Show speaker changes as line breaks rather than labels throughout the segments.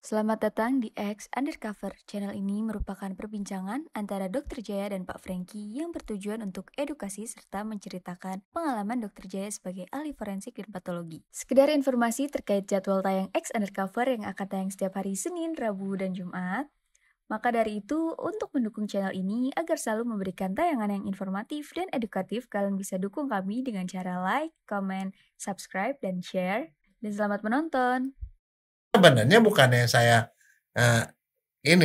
Selamat datang di X Undercover. Channel ini merupakan perbincangan antara Dr. Jaya dan Pak Franky yang bertujuan untuk edukasi serta menceritakan pengalaman Dr. Jaya sebagai ahli forensik dan patologi. Sekedar informasi terkait jadwal tayang X Undercover yang akan tayang setiap hari Senin, Rabu, dan Jumat. Maka dari itu, untuk mendukung channel ini agar selalu memberikan tayangan yang informatif dan edukatif, kalian bisa dukung kami dengan cara like, comment, subscribe, dan share. Dan selamat menonton!
Sebenarnya bukannya saya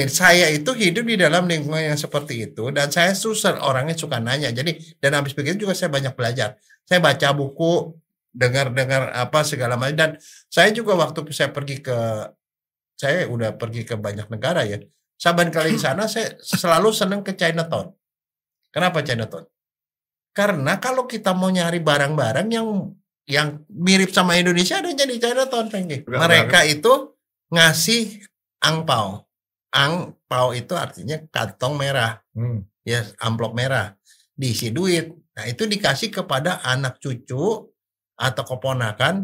saya itu hidup di dalam lingkungan yang seperti itu dan saya susah orangnya suka nanya. Jadi dan habis begitu juga saya banyak belajar. Saya baca buku, dengar apa segala macam dan saya juga waktu saya udah pergi ke banyak negara ya. Saban kali di sana saya selalu senang ke Chinatown. Kenapa Chinatown? Karena kalau kita mau nyari barang-barang yang mirip sama Indonesia adanya di Chinatown, Franky. Mereka itu ngasih angpau. Angpau itu artinya kantong merah. Ya, amplop merah. Diisi duit. Nah, itu dikasih kepada anak cucu atau keponakan,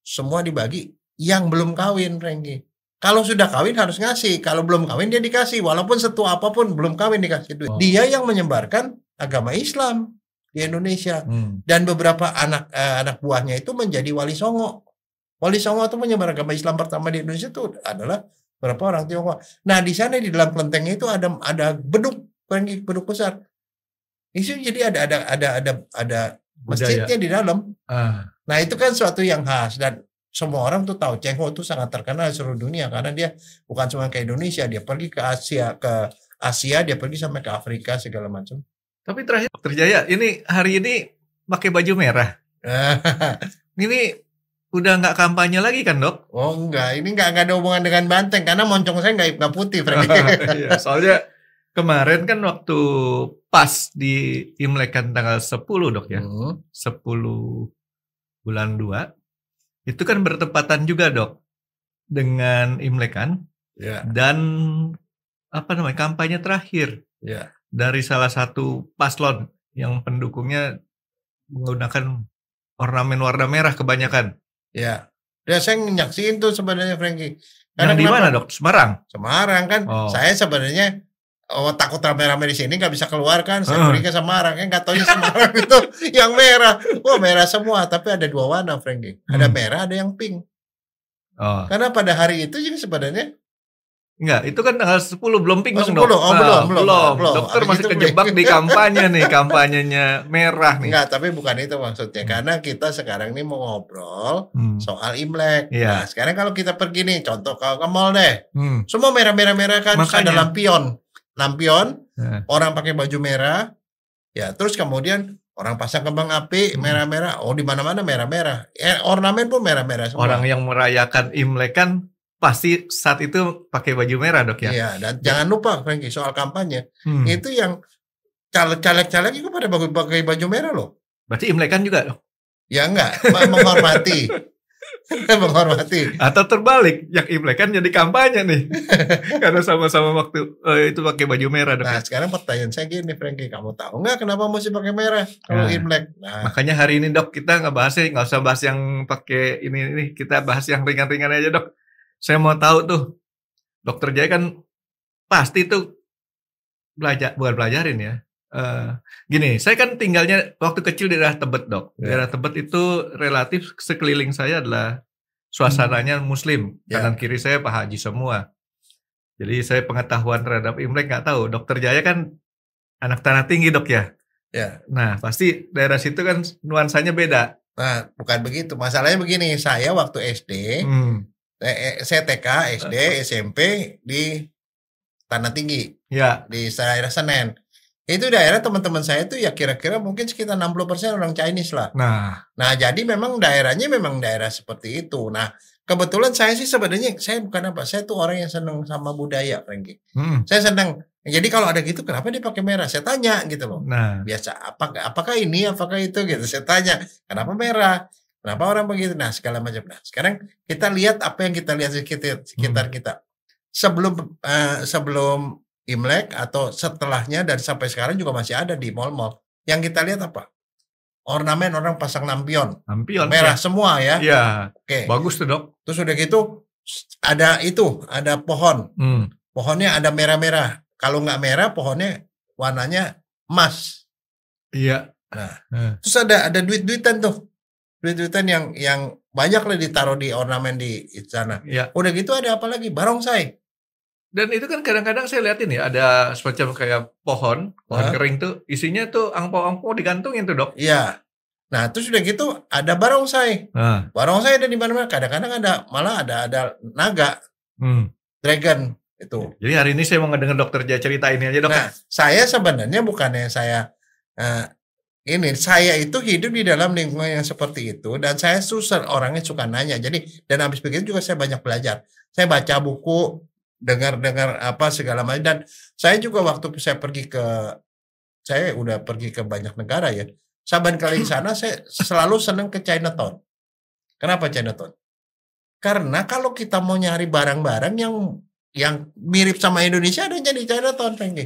semua dibagi yang belum kawin, Franky. Kalau sudah kawin harus ngasih. Kalau belum kawin dia dikasih. Walaupun setua apapun belum kawin dikasih duit. Dia yang menyebarkan agama Islam di Indonesia dan beberapa anak buahnya itu menjadi wali songo. Wali songo itu menyebar agama Islam pertama di Indonesia itu adalah beberapa orang Tionghoa. Nah di sana di dalam kelentengnya itu ada beduk besar. Itu jadi ada masjidnya di dalam. Nah itu kan suatu yang khas dan semua orang tuh tahu Cheng Ho itu sangat terkenal di seluruh dunia karena dia bukan cuma ke Indonesia, dia pergi ke Asia, dia pergi sampai ke Afrika segala macam.
Tapi terakhir Dr. Jaya, ini hari ini pakai baju merah. Ini udah nggak kampanye lagi kan, Dok?
Oh enggak, ini enggak ada hubungan dengan banteng karena moncong saya nggak putih, Frank.
Iya, soalnya kemarin kan waktu pas di Imlek kan tanggal 10, Dok ya. 10 bulan 2. Itu kan bertepatan juga, Dok, dengan Imlek kan?
Ya.
Dan kampanye terakhir.
Ya. Dari
salah satu paslon yang pendukungnya menggunakan ornamen warna merah kebanyakan.
Ya, saya nyaksiin tuh sebenarnya, Franky.
Karena di mana, Dok? Semarang
kan. Saya sebenarnya takut rame-rame di sini nggak bisa keluar kan. Saya pergi ke Semarang, nggak taunya Semarang itu yang merah. Merah semua, tapi ada 2 warna, Franky. Ada merah, ada yang pink. Karena pada hari itu juga sebenarnya
enggak, itu kan tanggal 10 belum pink dong,
Dok.
Belum. Dokter masih kejebak di kampanye nih, kampanyenya merah nih.
Enggak, tapi bukan itu maksudnya. Karena kita sekarang nih mau ngobrol soal Imlek.
Iya.
Nah, sekarang kalau kita pergi nih, contoh ke mall deh. Semua merah-merah kan, terus ada lampion. Orang pakai baju merah. Ya, terus kemudian orang pasang kembang api merah-merah. Oh, di mana-mana merah-merah. Ornamen pun merah-merah semua.
Orang yang merayakan Imlek kan pasti saat itu pakai baju merah, Dok ya.
Iya, dan jangan lupa Franky soal kampanye. Itu yang caleg-caleg itu pada pakai baju merah loh.
Berarti Imlekan juga, Dok?
Ya enggak, menghormati. Menghormati.
Atau terbalik, yang Imlekan jadi kampanye nih. Karena sama-sama waktu itu pakai baju merah, Dok.
Nah, sekarang pertanyaan saya gini, Franky, kamu tahu nggak kenapa mesti pakai merah kalau Imlek?
Nah, makanya hari ini, Dok, kita nggak usah bahas yang pakai ini, kita bahas yang ringan-ringan aja, Dok. Saya mau tahu tuh, Dokter Jaya kan pasti tuh bukan belajarin ya. Gini, saya kan tinggalnya waktu kecil di daerah Tebet, Dok. Daerah Tebet itu relatif sekeliling saya adalah suasananya Muslim. Kanan kiri saya Pak Haji semua. Jadi saya pengetahuan terhadap Imlek nggak tahu. Dokter Jaya kan anak tanah tinggi, Dok ya.
Ya.
Nah, pasti daerah situ kan nuansanya beda.
Nah, bukan begitu. Masalahnya begini, saya waktu SD, saya TK, SD, SMP di Tanah Tinggi, di daerah Senen. Itu daerah teman-teman saya itu ya kira-kira mungkin sekitar 60% orang Chinese lah. Nah, jadi memang daerahnya memang daerah seperti itu. Nah, kebetulan saya sih sebenarnya saya tuh orang yang senang sama budaya, Franky. Saya senang. Jadi kalau ada gitu, kenapa dia pakai merah? Saya tanya gitu loh.
Nah,
biasa apakah ini, apakah itu gitu. Saya tanya, kenapa merah? Kenapa orang begitu? Nah, segala macam. Nah, sekarang kita lihat apa yang kita lihat di sekitar kita. Sebelum Imlek atau setelahnya dan sampai sekarang juga masih ada di mall-mall. Yang kita lihat apa? Ornamen orang pasang lampion. Merah semua ya.
Iya.
Oke.
Bagus tuh, Dok.
Terus udah gitu ada itu, ada pohon.
Hmm.
Pohonnya ada merah-merah. Kalau nggak merah, pohonnya warnanya emas.
Iya.
Nah, terus ada duit-duitan tuh. Duit-duitan yang banyak lah ditaruh di ornamen di sana.
Iya.
Udah gitu ada apa lagi? Barongsai.
Dan itu kan kadang-kadang saya liatin ya, ada semacam kayak pohon kering tuh, isinya tuh angpau-angpau digantungin tuh, Dok.
Iya. Nah, terus udah gitu ada barongsai.
Nah.
Barongsai ada di mana-mana. Kadang-kadang malah ada naga, dragon itu.
Jadi hari ini saya mau ngedenger Dokter Jaya cerita ini aja, Dok.
Nah, saya sebenarnya bukannya saya saya itu hidup di dalam lingkungan yang seperti itu dan saya orangnya suka nanya. Jadi dan habis begitu juga saya banyak belajar. Saya baca buku, dengar apa segala macam, dan saya juga waktu saya udah pergi ke banyak negara ya. Saban kali di sana saya selalu senang ke Chinatown. Kenapa Chinatown? Karena kalau kita mau nyari barang-barang yang mirip sama Indonesia adanya di Chinatown, Franky.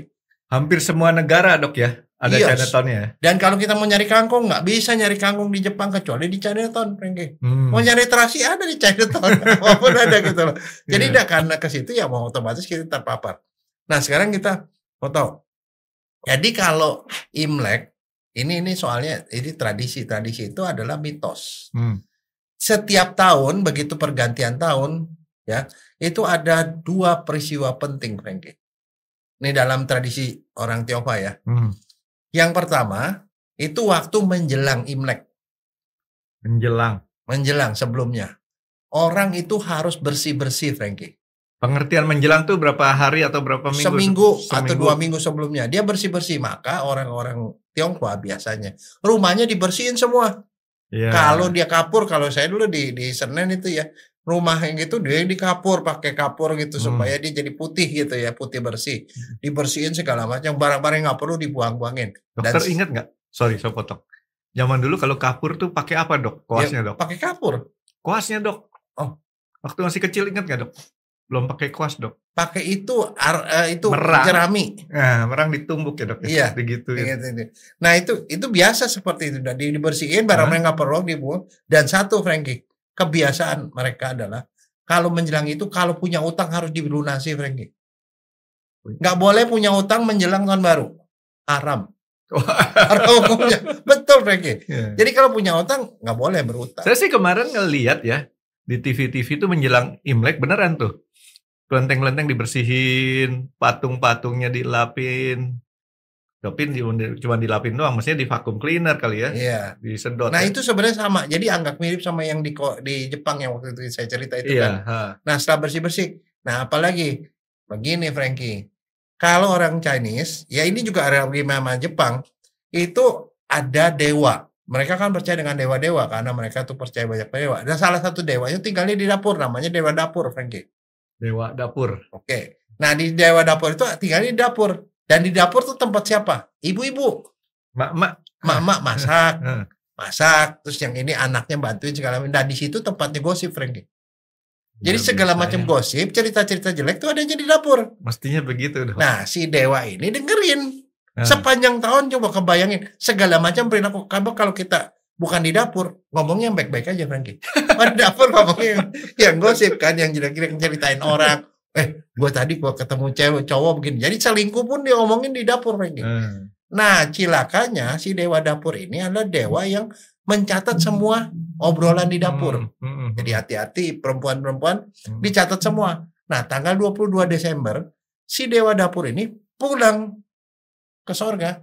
Hampir semua negara, Dok, ya, ada Chinatown-nya.
Dan kalau kita mau nyari kangkung, nggak bisa nyari kangkung di Jepang kecuali di Chinatown, Franky. Mau nyari terasi ada di Chinatown, walaupun ada gitu loh. Jadi karena ke situ ya mau otomatis kita terpapar. Nah sekarang kita mau tahu. Jadi kalau Imlek ini soalnya ini tradisi itu adalah mitos. Setiap tahun begitu pergantian tahun ya itu ada 2 peristiwa penting, Franky. Ini dalam tradisi orang Tionghoa ya. Yang pertama itu waktu menjelang Imlek. Menjelang sebelumnya. Orang itu harus bersih-bersih, Franky.
Pengertian menjelang tuh berapa hari atau berapa minggu?
Seminggu atau 2 minggu sebelumnya. Dia bersih-bersih. Maka orang-orang Tionghoa biasanya rumahnya dibersihin semua. Yeah. Kalau dia kapur, kalau saya dulu di Senen itu ya, rumah yang gitu dia dikapur, pakai kapur gitu supaya dia jadi putih gitu ya, putih bersih. Dibersihin segala macam, barang-barang yang nggak perlu dibuang-buangin.
Dokter ingat nggak? Sorry, saya potong. Zaman dulu kalau kapur tuh pakai apa, Dok? Kuasnya, Dok?
Pakai kapur.
Kuasnya, Dok. Oh, waktu masih kecil ingat nggak, Dok? Belum pakai kuas, Dok.
Pakai itu jerami.
Nah, merang ditumbuk ya, Dok.
Iya.
Begitu.
Nah, itu biasa seperti itu. Dan dibersihin, barang-barang nggak perlu dibuang. Dan satu, Franky, kebiasaan mereka adalah kalau menjelang itu kalau punya utang harus dilunasi, Franky. Nggak boleh punya utang menjelang tahun baru. Haram. Hukumnya. Betul, Franky. Yeah. Jadi kalau punya utang nggak boleh berutang.
Saya sih kemarin ngeliat ya di TV itu menjelang Imlek beneran tuh. Kelenteng-kelenteng dibersihin, patung-patungnya dilapin. Tapi cuma dilapin doang, maksudnya di vacuum cleaner kali ya.
Iya.
Disedot.
Nah, itu sebenarnya sama. Jadi agak mirip sama yang di Jepang yang waktu itu saya cerita itu kan. Nah, setelah bersih-bersih. Nah, apalagi begini, Franky. Kalau orang Chinese, ya ini juga ada sama Jepang, itu ada dewa. Mereka kan percaya dengan dewa-dewa karena mereka tuh percaya banyak dewa. Dan salah satu dewanya tinggalnya di dapur, namanya dewa dapur, Franky.
Dewa dapur.
Oke. Nah, di dewa dapur itu tinggalnya di dapur. Dan di dapur tuh tempat siapa? Ibu-ibu. Mak-mak masak. Masak. Terus yang ini anaknya bantuin segala macam. Dan di situ tempatnya gosip, Franky. Jadi segala macam gosip, cerita-cerita jelek tuh adanya di dapur.
Mestinya begitu dong.
Nah, si dewa ini dengerin. Sepanjang tahun coba kebayangin segala macam perilaku kamu kalau kita bukan di dapur, ngomongnya yang baik-baik aja, Franky. Di dapur ngomongnya yang gosip kan, yang jelek-jelek ceritain orang. Gue tadi ketemu cowok begini. Jadi selingkuh pun dia ngomongin di dapur, Franky. Nah, cilakanya si dewa dapur ini adalah dewa yang mencatat semua obrolan di dapur. Jadi hati-hati perempuan-perempuan dicatat semua. Nah, tanggal 22 Desember si dewa dapur ini pulang ke sorga,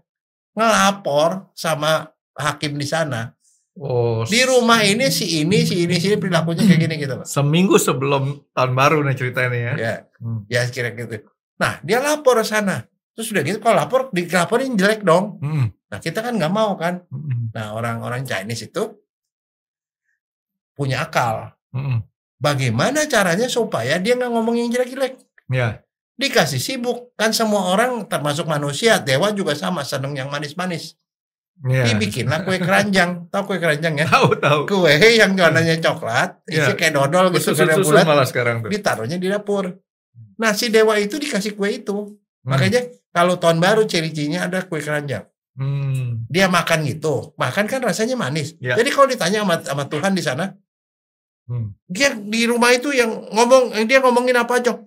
ngelapor sama hakim di sana. Oh, di rumah ini si ini perilakunya kayak gini gitu loh.
Seminggu sebelum tahun baru nih ceritanya ya.
Ya kira gitu. Nah, dia lapor ke sana. Terus udah gitu kalau dilaporin jelek dong. Nah, kita kan nggak mau kan. Nah, orang-orang Chinese itu punya akal. Bagaimana caranya supaya dia nggak ngomong yang jelek-jelek?
Ya.
Dikasih sibuk. Kan semua orang termasuk manusia, dewa juga sama, seneng yang manis-manis. Dibikinlah kue keranjang. Tahu kue keranjang ya?
Tahu.
Kue yang warnanya coklat, isi kayak dodol gitu,
bulat, malah sekarang tuh.
Ditaruhnya di dapur. Nah, si dewa itu dikasih kue itu. Makanya kalau tahun baru ciri-cirinya ada kue keranjang. Dia makan gitu. Makan kan rasanya manis. Jadi kalau ditanya sama Tuhan di sana, Dia di rumah itu yang dia ngomongin apa aja.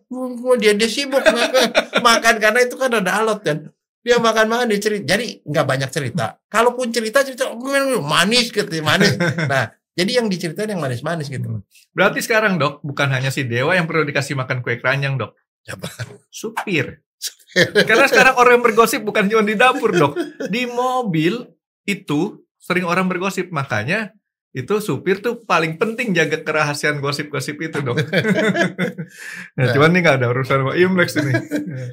Dia sibuk makan karena itu kan ada alot kan. Dia makan dia cerita. Jadi nggak banyak cerita. Kalaupun cerita manis gitu, manis. Nah, jadi yang diceritain yang manis-manis gitu.
Berarti sekarang Dok, bukan hanya si Dewa yang perlu dikasih makan kue keranjang Dok.
Siapa?
Supir. Karena sekarang orang yang bergosip bukan cuma di dapur Dok. Di mobil itu sering orang bergosip. Makanya itu supir tuh paling penting jaga kerahasiaan gosip-gosip itu Dok. Nah, cuman ini gak ada urusan sama Imlek ini.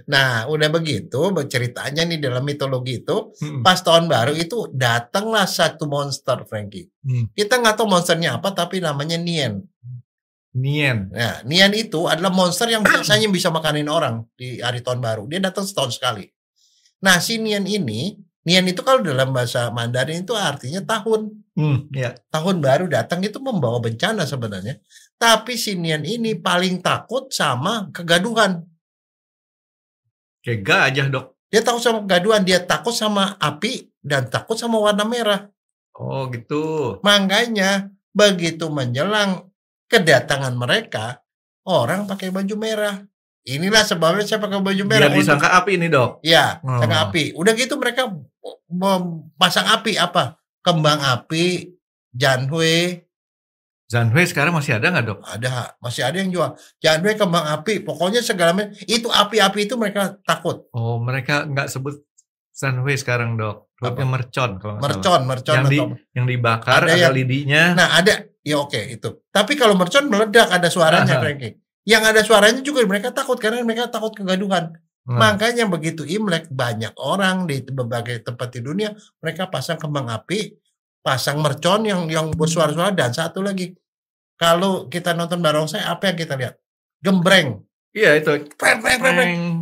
Nah, udah begitu ceritanya nih dalam mitologi itu, pas tahun baru itu datanglah satu monster, Frankie. Kita nggak tahu monsternya apa, tapi namanya Nien.
Nien.
Nah, Nien itu adalah monster yang biasanya bisa makanin orang di hari tahun baru. Dia datang setahun sekali. Nah, si Nien itu kalau dalam bahasa Mandarin itu artinya tahun.
Ya.
Tahun baru datang itu membawa bencana sebenarnya. Tapi si Nien ini paling takut sama kegaduhan.
Kayak gajah Dok.
Dia takut sama kegaduhan. Dia takut sama api dan takut sama warna merah.
Oh gitu.
Makanya begitu menjelang kedatangan mereka, orang pakai baju merah. Inilah sebabnya saya pakai baju merah.
Biar disangka api ini Dok.
Ya, sangka api. Udah gitu mereka pasang api apa? Kembang api, janhui.
Janhui sekarang masih ada nggak Dok?
Ada, masih ada yang jual. Janhui, kembang api, pokoknya segala macam. Itu api-api itu mereka takut.
Oh, mereka nggak sebut janhui sekarang Dok. Sebutnya mercon kalau nggak
salah. Mercon.
Yang dibakar, ada lidinya.
Nah ada, ya oke itu. Tapi kalau mercon meledak ada suaranya, Frankie. Yang ada suaranya juga mereka takut karena mereka takut kegaduhan. Makanya begitu Imlek banyak orang di berbagai tempat di dunia mereka pasang kembang api, pasang mercon yang bersuara-suara, dan satu lagi kalau kita nonton barongsai apa yang kita lihat? Gembreng.
Iya itu.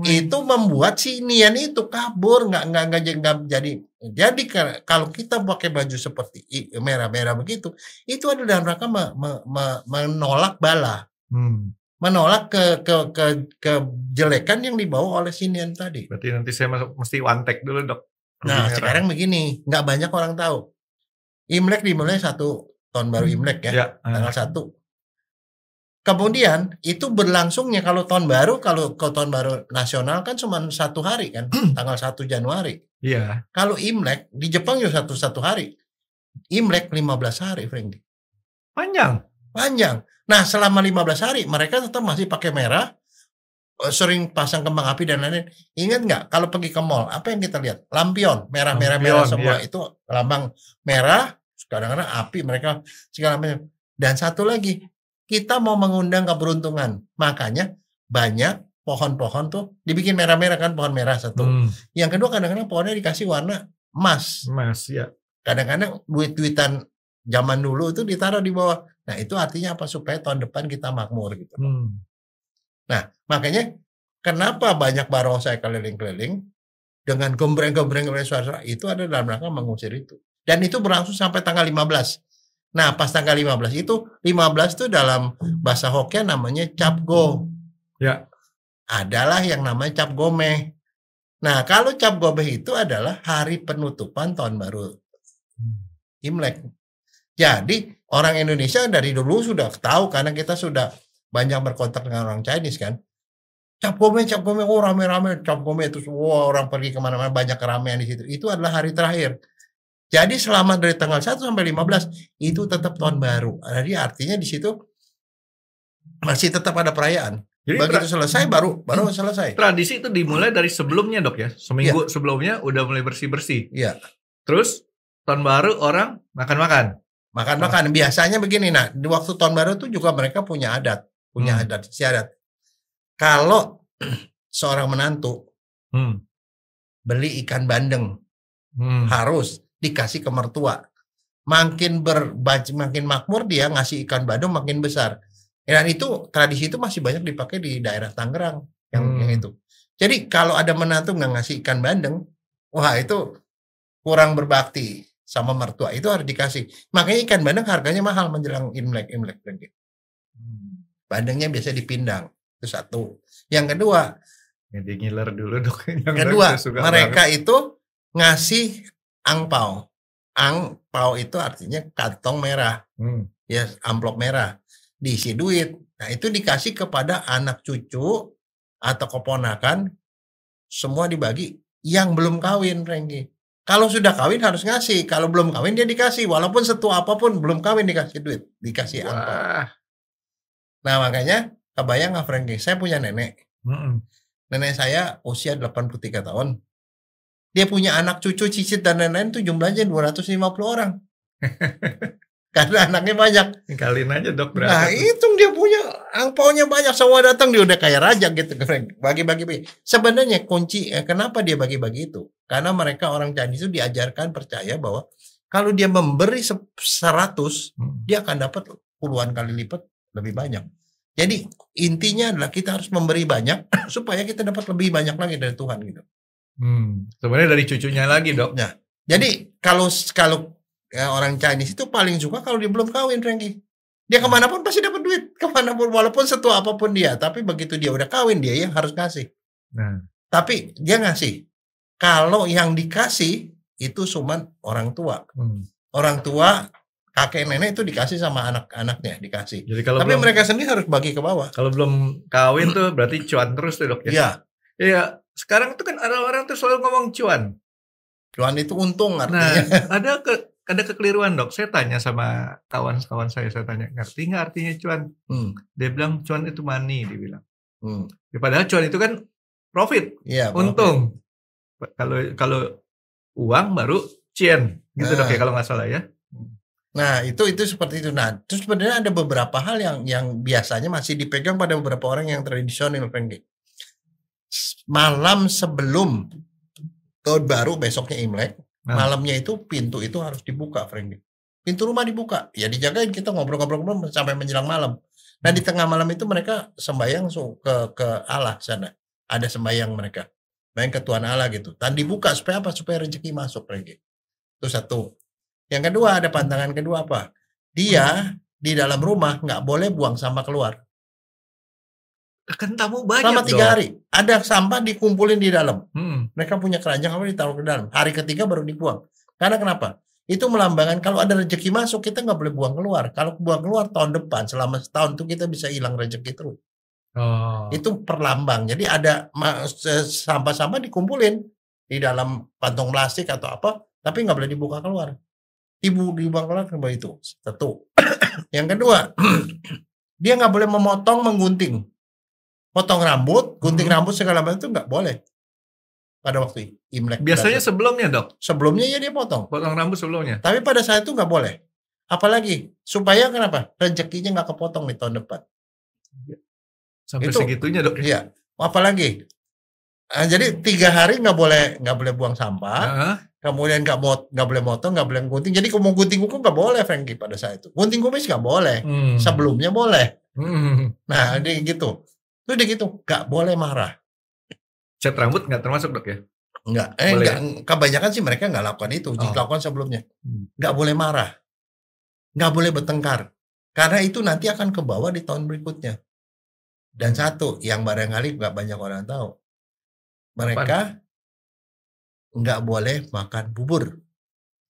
Itu membuat si Nien itu kabur, nggak jadi. Jadi kalau kita pakai baju seperti merah-merah begitu, itu adalah dalam rangka menolak bala. Menolak kejelekan yang dibawa oleh si Nien tadi.
Berarti nanti saya mesti wantek dulu Dok.
Nah sekarang begini, nggak banyak orang tahu. Imlek dimulai tahun baru Imlek ya. Tanggal 1. Kemudian itu berlangsungnya kalau tahun baru nasional kan cuma 1 hari kan, tanggal 1 Januari.
Iya.
Kalau Imlek di Jepang juga satu hari. Imlek 15 hari, Frank. Panjang. Nah, selama 15 hari mereka tetap masih pakai merah, sering pasang kembang api dan lain-lain. Ingat nggak kalau pergi ke mall, apa yang kita lihat? Lampion, merah semua. Iya. Itu lambang merah, kadang-kadang api mereka segala macam. Dan satu lagi, kita mau mengundang keberuntungan. Makanya banyak pohon-pohon tuh dibikin merah-merah kan, pohon merah satu. Yang kedua kadang-kadang pohonnya dikasih warna emas.
Emas ya.
Kadang-kadang duit-duitan zaman dulu itu ditaruh di bawah. Nah itu artinya apa? Supaya tahun depan kita makmur gitu. Nah makanya kenapa banyak barongsai keliling-keliling dengan gembreng-gembreng suara itu ada dalam rangka mengusir itu. Dan itu berlangsung sampai tanggal 15. Nah pas tanggal 15 itu 15 itu dalam bahasa Hokkien namanya Cap Go.
Ya.
Adalah yang namanya Cap Gomeh. Nah kalau Cap Gomeh itu adalah hari penutupan tahun baru Imlek. Jadi orang Indonesia dari dulu sudah tahu karena kita sudah banyak berkontak dengan orang Chinese kan. Cap Gomeh, oh rame-rame Cap Gomeh itu semua orang pergi kemana-mana, banyak keramaian di situ. Itu adalah hari terakhir. Jadi selama dari tanggal 1 sampai 15 itu tetap tahun baru. Jadi artinya di situ masih tetap ada perayaan. Jadi begitu selesai baru selesai.
Tradisi itu dimulai dari sebelumnya Dok ya. Seminggu sebelumnya udah mulai bersih-bersih.
Iya. Terus
tahun baru orang makan-makan.
Biasanya begini, nah di waktu tahun baru itu juga mereka punya adat istiadat. Kalau seorang menantu beli ikan bandeng harus dikasih ke mertua. Makin makmur dia ngasih ikan bandeng makin besar. Dan itu tradisi itu masih banyak dipakai di daerah Tangerang yang itu. Jadi kalau ada menantu nggak ngasih ikan bandeng, wah itu kurang berbakti sama mertua, itu harus dikasih. Makanya ikan bandeng harganya mahal menjelang Imlek. Bandengnya biasa dipindang. Itu satu. Yang kedua,
jadi ngiler dulu Dok.
Mereka itu ngasih angpau. Angpau itu artinya kantong merah. Ya, amplop merah. diisi duit. Nah itu dikasih kepada anak cucu atau keponakan, semua dibagi. Yang belum kawin, Frankie. Kalau sudah kawin harus ngasih, kalau belum kawin dia dikasih. Walaupun setua apapun belum kawin dikasih duit, dikasih angpau.
Wah.
Nah makanya kebayang nggak Frankie, saya punya nenek. Nenek saya usia 83 tahun. Dia punya anak cucu, cicit dan lain-lain tuh jumlahnya 250 orang. Karena anaknya banyak.
Kaliin aja dok berapa.
Nah itu dia punya angpaunya banyak. Semua datang dia udah kayak raja gitu. Bagi-bagi. Sebenarnya kunci kenapa dia bagi-bagi itu. Karena mereka orang Chinese itu diajarkan percaya bahwa kalau dia memberi 100 dia akan dapat puluhan kali lipat lebih banyak. Jadi intinya adalah kita harus memberi banyak supaya kita dapat lebih banyak lagi dari Tuhan gitu.
Sebenarnya dari cucunya lagi dok.
Nah, jadi kalau orang Chinese itu paling suka kalau dia belum kawin, Frankie. Dia kemanapun pasti dapat duit, kemanapun walaupun setua apapun dia. Tapi begitu dia udah kawin dia yang harus kasih.
Nah.
Tapi dia ngasih. Kalau yang dikasih itu cuma orang tua. Orang tua, kakek nenek itu dikasih sama anak-anaknya dikasih.
Jadi kalau
tapi mereka sendiri harus bagi ke bawah.
Kalau belum kawin tuh berarti cuan terus tuh dok ya.
Iya.
Iya. Sekarang tuh kan ada orang tuh selalu ngomong cuan.
Cuan itu untung artinya.
Nah, ada kekeliruan dok. Saya tanya sama kawan-kawan saya tanya, ngerti nggak artinya cuan? Dia bilang cuan itu money, dia bilang. Ya, padahal cuan itu kan profit,
ya,
untung. Kalau uang baru cien, gitu dok ya kalau nggak salah ya.
Nah itu seperti itu. Nah terus sebenarnya ada beberapa hal yang biasanya masih dipegang pada beberapa orang yang tradisional, Frankie. Malam sebelum tahun baru besoknya Imlek. Malamnya itu pintu itu harus dibuka, Frankie. Pintu rumah dibuka, ya dijagain, kita ngobrol-ngobrol sampai menjelang malam. Nah di tengah malam itu mereka sembahyang ke Allah sana. Ada sembahyang mereka, sembahyang ke Tuhan Allah gitu. Dan dibuka supaya apa? Supaya rezeki masuk, Frankie. Itu satu. Yang kedua ada pantangan kedua apa? Dia di dalam rumah nggak boleh buang sampah keluar.
Kan tamu banyak
selama 3 hari ada sampah dikumpulin di dalam. Mereka punya keranjang apa ditaruh ke dalam. Hari ketiga baru dibuang. Karena kenapa? Itu melambangkan kalau ada rezeki masuk kita nggak boleh buang keluar. Kalau buang keluar tahun depan selama setahun tuh kita bisa hilang rezeki terus. Itu perlambang. Jadi ada sampah-sampah dikumpulin di dalam kantong plastik atau apa, tapi nggak boleh dibuka keluar. Dibuang keluar kembali itu. Satu. Yang kedua, dia nggak boleh memotong, menggunting. Potong rambut, gunting rambut segala macam itu nggak boleh pada waktu Imlek.
Biasanya sebelumnya dok?
Sebelumnya ya dia potong
rambut sebelumnya.
Tapi pada saat itu nggak boleh. Apalagi supaya kenapa? Rezekinya nggak kepotong di tahun depan.
Sampai itu, segitunya dok?
Iya. Apalagi. Jadi 3 hari nggak boleh buang sampah. Kemudian nggak boleh motong, nggak boleh gunting. Jadi mau gunting kuku nggak boleh, Frankie, pada saat itu. Gunting kumis nggak boleh. Sebelumnya boleh. Nah, dia gitu. Udah gitu, gak boleh marah.
Cat rambut gak termasuk dok ya?
Enggak, kebanyakan sih mereka gak lakukan itu, dilakukan sebelumnya. Gak boleh marah, gak boleh bertengkar, karena itu nanti akan ke bawah di tahun berikutnya. Dan satu, yang barangkali gak banyak orang tahu, mereka gak boleh makan bubur.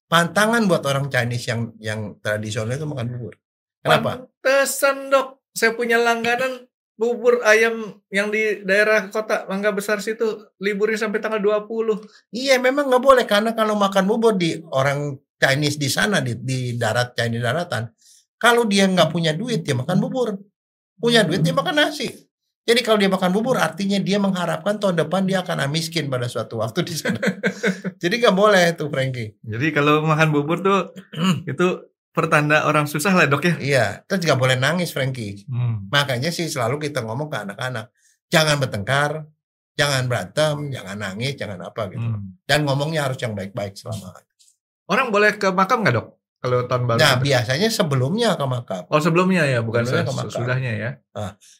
Pantangan buat orang Chinese yang tradisional itu makan bubur. Kenapa?
Pantesan dok, saya punya langganan bubur ayam yang di daerah kota Mangga Besar situ liburnya sampai tanggal 20.
Iya memang nggak boleh, karena kalau makan bubur di orang Chinese di sana di darat Chinese daratan, kalau dia nggak punya duit dia makan bubur, punya duit dia makan nasi. Jadi kalau dia makan bubur artinya dia mengharapkan tahun depan dia akan miskin pada suatu waktu di sana. Jadi nggak boleh tuh, Frankie.
Jadi kalau makan bubur tuh itu pertanda orang susah lah dok ya.
Iya, terus nggak boleh nangis, Frankie. Makanya sih selalu kita ngomong ke anak-anak, jangan bertengkar, jangan berantem, jangan nangis, jangan apa gitu. Dan ngomongnya harus yang baik-baik selama.
Orang boleh ke makam nggak dok? Kalau tahun baru?
Nah biasanya sebelumnya ke makam.
Oh sebelumnya ya, bukan sesudahnya ya.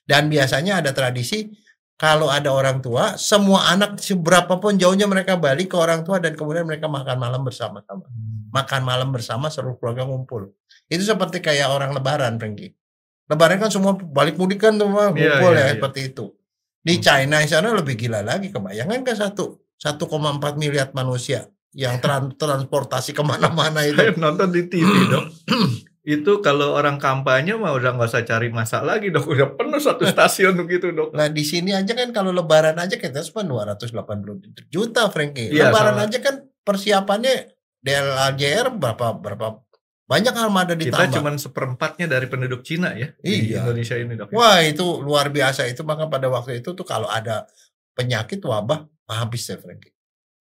Dan biasanya ada tradisi kalau ada orang tua, semua anak seberapapun jauhnya mereka balik ke orang tua dan kemudian mereka makan malam bersama-sama. Makan malam bersama seluruh keluarga ngumpul. Itu seperti kayak orang lebaran, Frankie. Lebaran kan semua balik mudik kan semua ngumpul seperti itu. Di China sana lebih gila lagi, kebayangkan kan 1,4 miliar manusia yang transportasi kemana-mana itu.
Nonton di TV dong. Itu kalau orang kampanye mah udah nggak usah cari masa lagi dok, udah penuh satu stasiun begitu dok.
Nah di sini aja kan kalau lebaran aja kita spend 280 juta Frankie.
Iya,
Lebaran
sama.
aja kan persiapannya DLRJR berapa banyak armada
Kita
ditambah.
cuman 1/4-nya dari penduduk Cina ya di
Iya.
Indonesia ini dok.
Wah itu luar biasa itu, maka pada waktu itu tuh kalau ada penyakit wabah habis ya Frankie.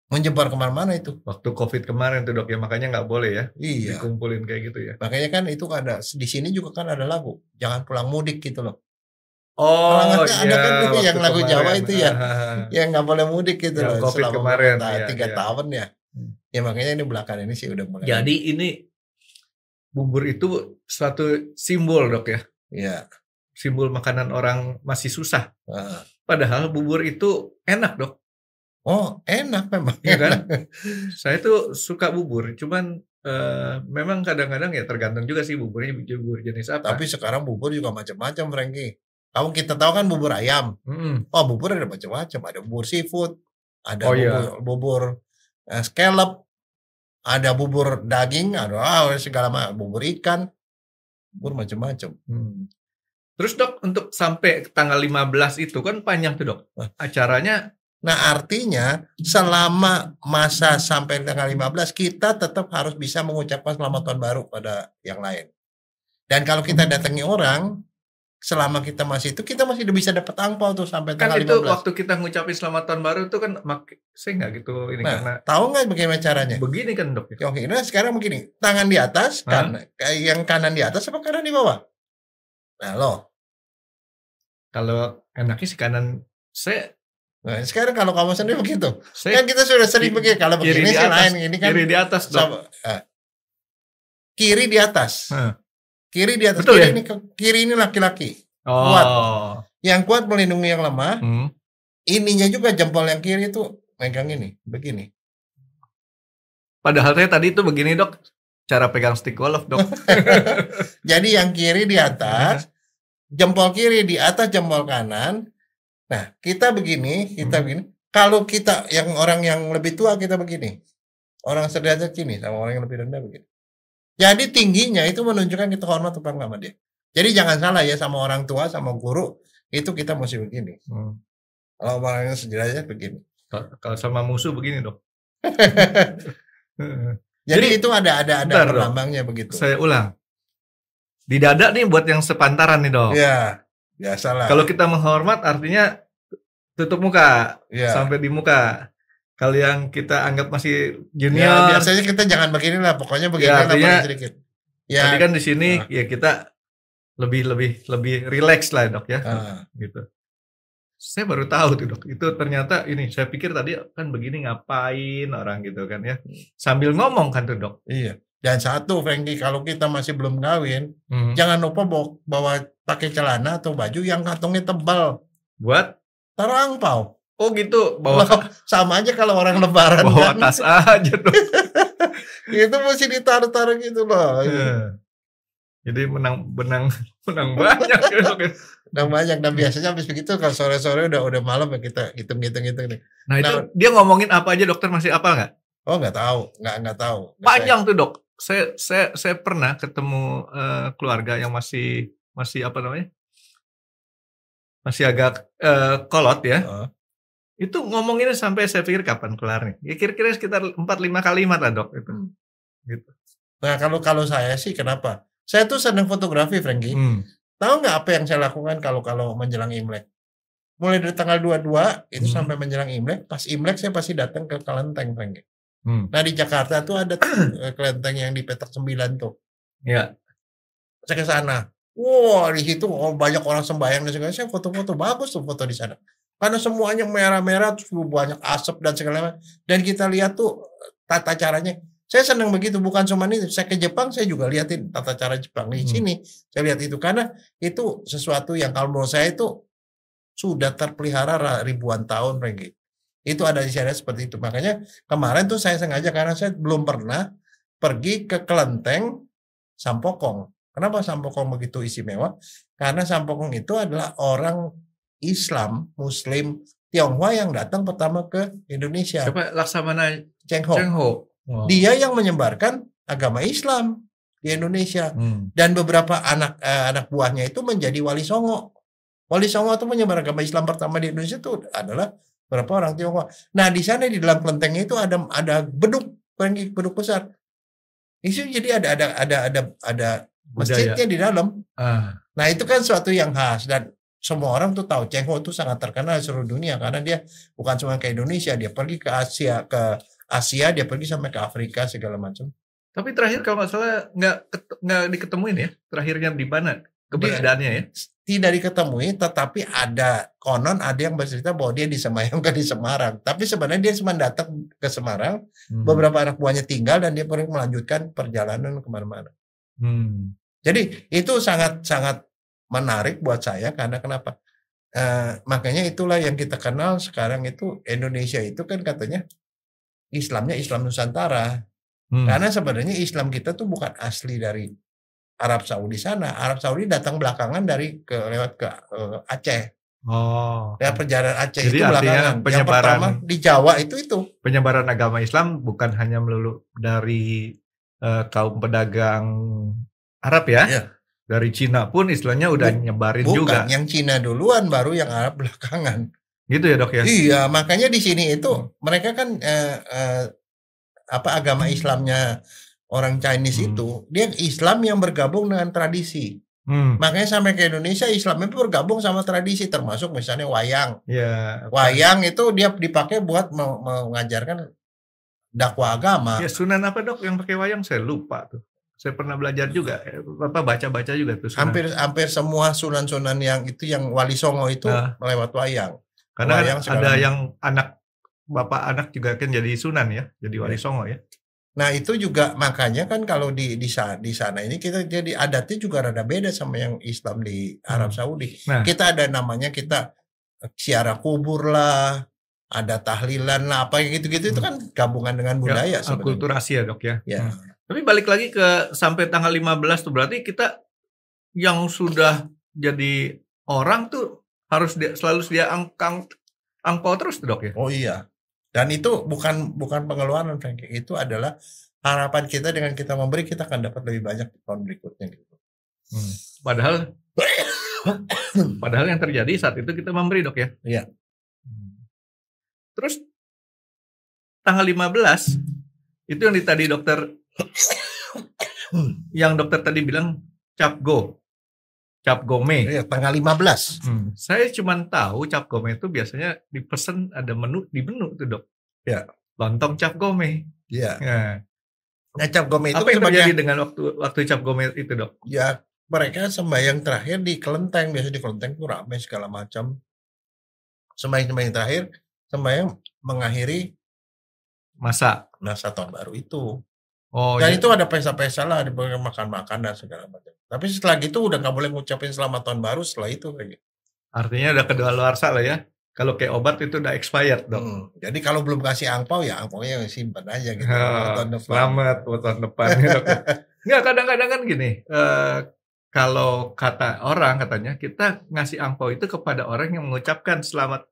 Menyebar kemana-mana itu.
Waktu COVID kemarin tuh dok ya, makanya nggak boleh ya
Iya.
dikumpulin kayak gitu ya.
Makanya kan itu ada di sini juga kan ada lagu jangan pulang mudik gitu loh.
Oh
Ada kan
iya,
tuh yang
waktu
lagu Jawa
kemarin.
itu ya, yang nggak boleh mudik gitu
Yang
loh
COVID
selama
kemarin,
beberapa
iya,
3
iya.
tahun ya.
Hmm.
Ya makanya ini belakangan ini sih udah mulai.
Jadi ini bubur itu suatu simbol dok ya,
Iya.
simbol makanan orang masih susah.
Nah.
Padahal bubur itu enak dok.
Oh enak memang.
Iya kan? Saya tuh suka bubur, cuman memang kadang-kadang ya tergantung juga sih buburnya bubur jenis apa.
Tapi sekarang bubur juga macam-macam Frankie. Kamu kita tahu kan bubur ayam. Oh bubur ada macam-macam. Ada bubur seafood, ada bubur scallop, ada bubur daging, ada segala macam, bubur ikan, bubur macam-macam.
Terus dok untuk sampai tanggal 15 itu kan panjang tuh dok acaranya.
Nah artinya selama masa sampai tanggal 15 kita tetap harus bisa mengucapkan selamat tahun baru pada yang lain. Dan kalau kita datangi orang selama kita masih itu kita masih bisa dapat angpau tuh sampai tanggal 15.
Kan itu waktu kita ngucapin selamat tahun baru itu kan saya nggak gitu ini karena
tahu nggak bagaimana caranya?
Begini kan dok.
Oke, nah sekarang begini, tangan di atas, yang kanan di atas apa kanan di bawah? Nah lo.
Kalau enaknya sih kanan saya.
Nah, sekarang kalau kamu sendiri begitu, kan kita sudah sering begini. Kalau begini sih lain, ini kan
kiri di atas dok.
Kiri di atas. Kiri di atas.
Betul,
kiri, kiri ini laki-laki. Kuat. Yang kuat melindungi yang lemah. Ininya juga jempol yang kiri itu megang ini, begini.
Padahal saya tadi itu begini dok, cara pegang stick golf dok.
Jadi yang kiri di atas, jempol kiri di atas jempol kanan. Nah kita begini, begini. Kalau kita yang orang yang lebih tua kita begini, orang sederajat sini sama orang yang lebih rendah begini. Jadi tingginya itu menunjukkan kita hormat apa enggak sama dia. Jadi jangan salah ya sama orang tua, sama guru itu kita mesti begini. Kalau orang yang sederajat begini.
Kalau sama musuh begini dok.
Jadi itu ada perlambangnya begitu.
Saya ulang. Di dada nih buat yang sepantaran nih dok.
Iya, biasalah.
Kalau kita menghormat artinya tutup muka sampai di muka. Kalau yang kita anggap masih junior,
ya, biasanya kita jangan begini lah, pokoknya begini lah paling sedikit. Ya.
Tadi kan di sini ya kita lebih relax lah dok ya, gitu. Saya baru tahu tuh dok, itu ternyata ini saya pikir tadi kan begini ngapain orang gitu kan ya, sambil ngomong kan tuh dok.
Iya. Dan satu Frankie, kalau kita masih belum kawin, jangan lupa bawa pakai celana atau baju yang kantongnya tebal.
Buat
taruh angpau.
Oh gitu, bawa
sama aja kalau orang lebaran
bawa kan? Tas aja tuh.
Itu mesti ditaruh-taruh gitu loh.
Jadi menang banyak gitu.
Menang banyak, dan biasanya habis begitu kalau sore-sore udah malam ya kita hitung nih.
Nah itu dia ngomongin apa aja dokter, masih apa nggak?
Oh nggak tahu, nggak tahu.
Panjang tuh dok. Saya pernah ketemu keluarga yang masih apa namanya? Masih agak kolot ya. Itu ngomonginnya sampai saya pikir kapan kelarnya. Ya kira-kira sekitar 4-5 kalimat lah dok itu. Gitu.
Nah kalau saya sih kenapa? Saya tuh senang fotografi Frankie. Tahu nggak apa yang saya lakukan kalau menjelang Imlek? Mulai dari tanggal 22 itu sampai menjelang Imlek. Pas Imlek saya pasti datang ke kelenteng Frankie. Nah di Jakarta tuh ada kelenteng yang di Petak 9 tuh.
Iya.
Saya ke sana. Wah di situ banyak orang sembahyang dan segala. Saya foto-foto bagus tuh foto di sana. Karena semuanya merah-merah, terus banyak asap dan segala macam. Dan kita lihat tuh tata caranya. Saya senang begitu, bukan cuma itu. Saya ke Jepang, saya juga liatin tata cara Jepang. Di sini saya lihat itu. Karena itu sesuatu yang kalau menurut saya itu sudah terpelihara ribuan tahun. Itu ada di sana seperti itu. Makanya kemarin tuh saya sengaja, karena saya belum pernah pergi ke kelenteng Sampokong. Kenapa Sampokong begitu istimewa? Karena Sampokong itu adalah orang Islam, Muslim, Tionghoa yang datang pertama ke Indonesia.
Siapa? Laksamana
Cheng Ho.
Wow.
Dia yang menyebarkan agama Islam. di Indonesia.
Hmm.
Dan beberapa anak buahnya itu menjadi wali songo. Wali songo itu penyebar agama Islam pertama di Indonesia itu adalah beberapa orang Tionghoa. Nah di sana di dalam kelenteng itu ada beduk besar. Itu jadi ada masjidnya di dalam. Nah itu kan suatu yang khas dan semua orang tuh tahu Cheng Ho itu sangat terkenal di seluruh dunia karena dia bukan cuma ke Indonesia, dia pergi ke Asia, dia pergi sampai ke Afrika segala macam.
Tapi terakhir kalau nggak salah nggak diketemuin ya, terakhirnya di mana keberadaannya ya?
Tidak diketemui, tetapi ada yang bercerita bahwa dia disemayamkan di Semarang. Tapi sebenarnya dia cuma datang ke Semarang, beberapa anak buahnya tinggal dan dia pergi melanjutkan perjalanan kemana-mana. Jadi itu sangat menarik buat saya karena kenapa? Makanya itulah yang kita kenal sekarang itu Indonesia itu kan katanya Islamnya Islam Nusantara. Karena sebenarnya Islam kita tuh bukan asli dari Arab Saudi sana. Arab Saudi datang belakangan lewat ke Aceh. Ya perjalanan Aceh
jadi
itu belakangan. Yang pertama di Jawa itu.
Penyebaran agama Islam bukan hanya melulu dari kaum pedagang Arab ya. Iya. Dari Cina pun istilahnya udah nyebarin juga.
Bukan, yang Cina duluan baru yang Arab belakangan.
Gitu ya dok ya?
Iya, makanya di sini itu mereka kan agama Islamnya orang Chinese itu dia Islam yang bergabung dengan tradisi. Makanya sampai ke Indonesia Islamnya bergabung sama tradisi termasuk misalnya wayang.
Ya,
wayang itu dia dipakai buat mengajarkan dakwah agama.
Ya Sunan apa dok yang pakai wayang saya lupa tuh. Saya pernah belajar juga, baca-baca juga tuh.
Hampir semua sunan-sunan yang Wali Songo itu melewat wayang.
Karena wayang ada yang bapak anak juga kan jadi sunan ya, jadi Wali Songo ya.
Nah itu juga makanya kan kalau di sana ini kita jadi adatnya juga rada beda sama yang Islam di Arab Saudi. Nah, kita ada namanya kita ziarah kubur lah, ada tahlilan lah, apa yang gitu-gitu itu kan gabungan dengan budaya.
Akulturasi ya dok ya.
Ya.
Tapi balik lagi ke sampai tanggal 15 tuh berarti kita yang sudah jadi orang tuh harus selalu sedia angpau terus tuh dok ya.
Oh iya. Dan itu bukan pengeluaran Frank. Itu adalah harapan kita dengan kita memberi kita akan dapat lebih banyak di tahun berikutnya gitu.
Padahal yang terjadi saat itu kita memberi dok ya.
Iya.
Terus tanggal 15 itu yang tadi dokter yang dokter tadi bilang cap gome.
Iya, tanggal 15.
Saya cuma tahu cap gome itu biasanya dipesan ada di menu tuh dok.
Ya.
Lontong cap gome.
Iya. Nah cap gome itu
apa yang terjadi dengan waktu cap gome itu dok?
Ya mereka sembahyang terakhir di kelenteng, biasa di kelenteng tuh ramai segala macam. Sembahyang terakhir sembahyang mengakhiri
masa
tahun baru itu.
Dan
itu ada pesta-pesta lah, dibawa makan-makan dan segala macam. Tapi setelah gitu udah nggak boleh ngucapin selamat tahun baru setelah itu kayak gitu.
Artinya udah kedaluarsa lah ya. Kalau kayak obat itu udah expired dong.
Jadi kalau belum kasih angpau ya angpaunya simpan aja gitu.
Selamat buat tahun depan. Nggak kadang-kadang kan gini. Kalau kata orang katanya kita ngasih angpau itu kepada orang yang mengucapkan selamat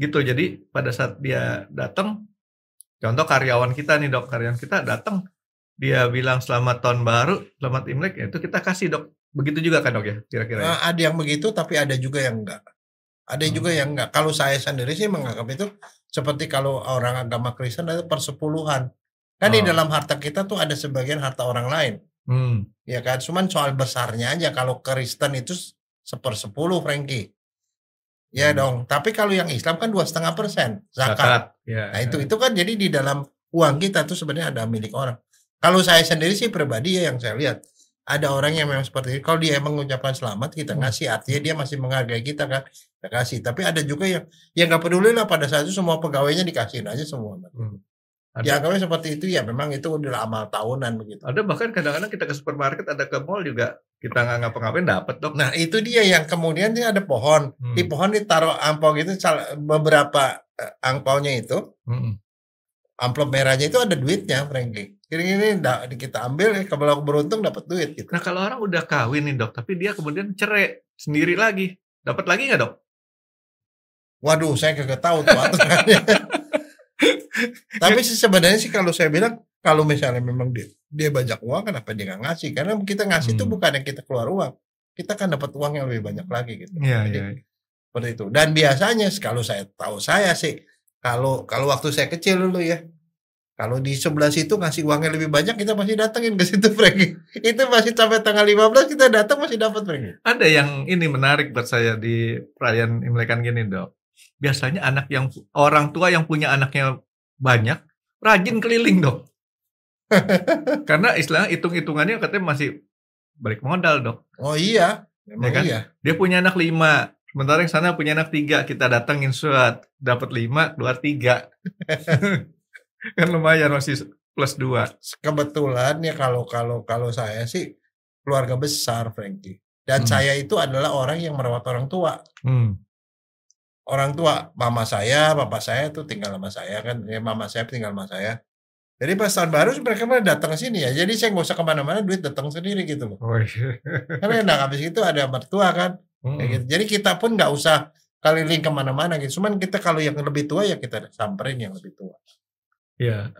gitu. Jadi pada saat dia datang, contoh karyawan kita nih dok, karyawan kita datang. Dia bilang selamat tahun baru, selamat Imlek, itu kita kasih dok. Begitu juga kan dok ya, kira-kira?
Ada yang begitu, tapi ada juga yang enggak. Ada juga yang enggak. Kalau saya sendiri sih menganggap itu seperti kalau orang agama Kristen itu persepuluhan. Kan di dalam harta kita tuh ada sebagian harta orang lain. Ya kan, cuman soal besarnya aja. Kalau Kristen itu 1/10 Frankie. Ya dong. Tapi kalau yang Islam kan 2,5% zakat.
Ya.
Nah itu kan jadi di dalam uang kita tuh sebenarnya ada milik orang. Kalau saya sendiri sih pribadi ya yang saya lihat ada orang yang memang seperti itu. Kalau dia mengucapkan selamat kita ngasih, artinya dia masih menghargai kita kan, kita kasih. Tapi ada juga yang nggak peduli lah pada saat itu semua pegawainya dikasihin aja semua. Ya kalau seperti itu ya memang itu udah amal tahunan begitu.
Ada bahkan kadang-kadang kita ke supermarket, ada ke mall juga kita nggak ngapa-ngapain dapat dok.
Nah itu dia yang kemudian dia ada pohon, di pohon ditaruh angpau gitu, beberapa angpaunya itu. Amplop merahnya itu ada duitnya, Frankie. Ini kita ambil, kalau beruntung dapat duit. Gitu.
Nah kalau orang udah kawin nih dok, tapi dia kemudian cerai sendiri lagi, dapat lagi nggak dok?
Waduh, saya kagak tahu tuh aturannya. Tapi sih sebenarnya sih kalau saya bilang, kalau misalnya memang dia banyak uang, kenapa dia nggak ngasih? Karena kita ngasih itu bukan yang kita keluar uang, kita kan dapat uang yang lebih banyak lagi gitu.
Iya,
Jadi
iya.
seperti itu. Dan biasanya kalau saya tahu saya sih, kalau waktu saya kecil dulu ya, kalau di sebelah situ ngasih uangnya lebih banyak, kita masih datengin ke situ, Franky. Itu masih sampai tanggal 15 kita datang masih dapat, Franky.
Ada yang ini menarik buat saya di perayaan Imlek kan gini, Dok. Biasanya orang tua yang punya anaknya banyak, rajin keliling, Dok. Karena istilahnya hitung-hitungannya katanya masih balik modal, Dok.
Oh iya,
Ya
memang
kan?
iya.
Dia punya anak 5, sementara yang sana punya anak 3, kita datangin surat, dapat 5, keluar 3. Kan lumayan masih plus 2.
Kebetulan ya kalau saya sih keluarga besar, Franky. Dan saya itu adalah orang yang merawat orang tua. Orang tua, mama saya, bapak saya tuh tinggal sama saya kan. Ya mama saya tinggal sama saya. Jadi pas tahun baru mereka malah datang ke sini ya. Jadi saya nggak usah kemana-mana, duit datang sendiri gitu loh.
Oh, iya.
Karena enak, habis itu ada mertua kan. Kayak gitu. Jadi kita pun nggak usah keliling kemana-mana gitu. Cuman kita kalau yang lebih tua ya kita samperin yang lebih tua.
Iya,